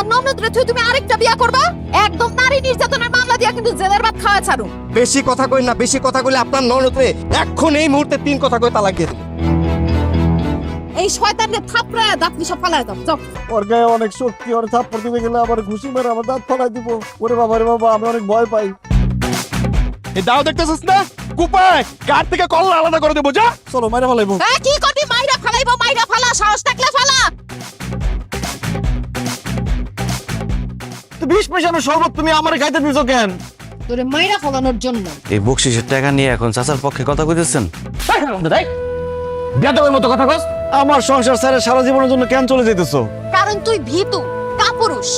আমার ননদরে তুমি আরেকটা বিয়া করবা? একদম নারী নির্যাতনের মামলা দিয়া কিন্তু জেলের ভাত খাওয়া ছাড়ো। বেশি কথা কই না, বেশি কথা কইলে আপনার ননদরে এখন এই মুহূর্তে 3 কথা কই তালাক দিয়ে দেব। এই শয়তানকে থাপড়ায় দাঁত সব ফালায় দাও। যাও। ওর গায়ে অনেক শক্তি, ওর থাপ্পড় দিতে গেলে আবার ঘুষি মেরে আমার দাঁত ফালাই দিব। ওরে বাবা রে বাবা, আমি অনেক ভয় পাই। এই দাও দেখতেছিস না কুপায় কার থেকে কল্লা আলাদা করে দেবো। যা চলো মাইরা ফালাইবো। হ্যাঁ কি করবি? মাইরা ফালাইবো, মাইরা ফালা, সাহস থাকলে ফালা। 20 পয়সার শরবত তুমি আমারে খাইতে দিছো কেন? তোরে মাইরা ফলানোর জন্য। এই বকশিসের টাকা নিয়ে এখন চাচার পক্ষে কথা কইতেছেন? বেয়াদবের মতো কথা কস। আমার সংসার ছেড়ে সারা জীবনের জন্য কেন চলে যাইতেছো? কারণ তুই ভীতু, কাপুরুষ।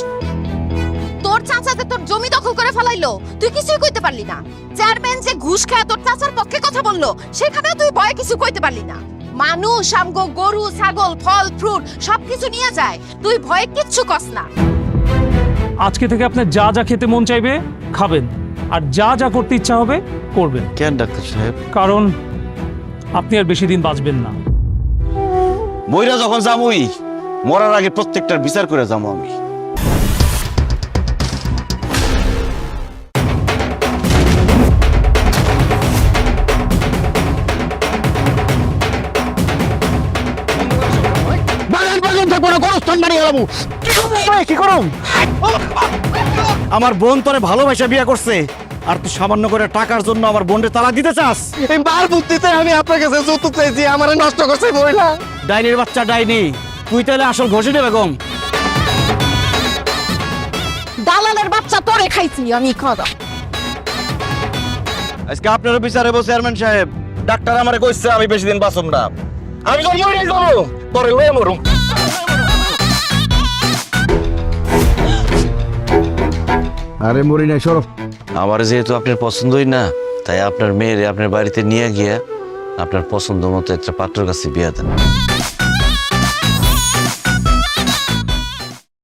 তোর চাচাতে তোর জমি দখল করে ফেলাইলো, তুই কিছুই কইতে পারলি না। চেয়ারম্যান যে ঘুষ খায় তোর চাচার পক্ষে কথা বললো, সেখানেও তুই ভয়ে কিছু কইতে পারলি না। মানুষ আমগো গরু ছাগল ফল ফ্রুট সবকিছু নিয়ে যায়, তুই ভয়ে কিচ্ছু কস না। আজকে থেকে আপনার যা যা খেতে মন চাইবে খাবেন, আর যা যা করতে ইচ্ছা হবে করবেন। কেন ডাক্তার সাহেব? কারণ আপনি আর বেশি দিন বাঁচবেন না। মইরা যখন যামুই, মরার আগে প্রত্যেকটার বিচার করে যাবো আমি। আমার বোন তোরে ভালোবাসা বিয়ে করছে, আর তুই সামান্য করে টাকার জন্য আমার বোনকে তালাক দিতে চাস? এই বার বুদ্ধিতে আমি আপনার কাছে যৌতুক চাইছি, আমারে নষ্ট করছে মহিলা। ডাইনির বাচ্চা ডাইনি, তুই তাহলে আসল ঘষিটে বেগম। দালালের বাচ্চা তোরে খাইছি আমি, খাওয়া। আজকে আপনার বিচারে বসে চেয়ারম্যান সাহেব, ডাক্তার আমারে কইছে আমি বেশি দিন বাঁচব না। আমি তো মরে যাবো, তোরে লয়ে মরুম। আরে মরি নাই, সরব। আমার যেহেতু আপনার পছন্দই না, তাই আপনার মেয়েরে আপনার বাড়িতে নিয়ে গিয়ে আপনার পছন্দ মতো একটা পাত্রের কাছে বিয়ে দেন।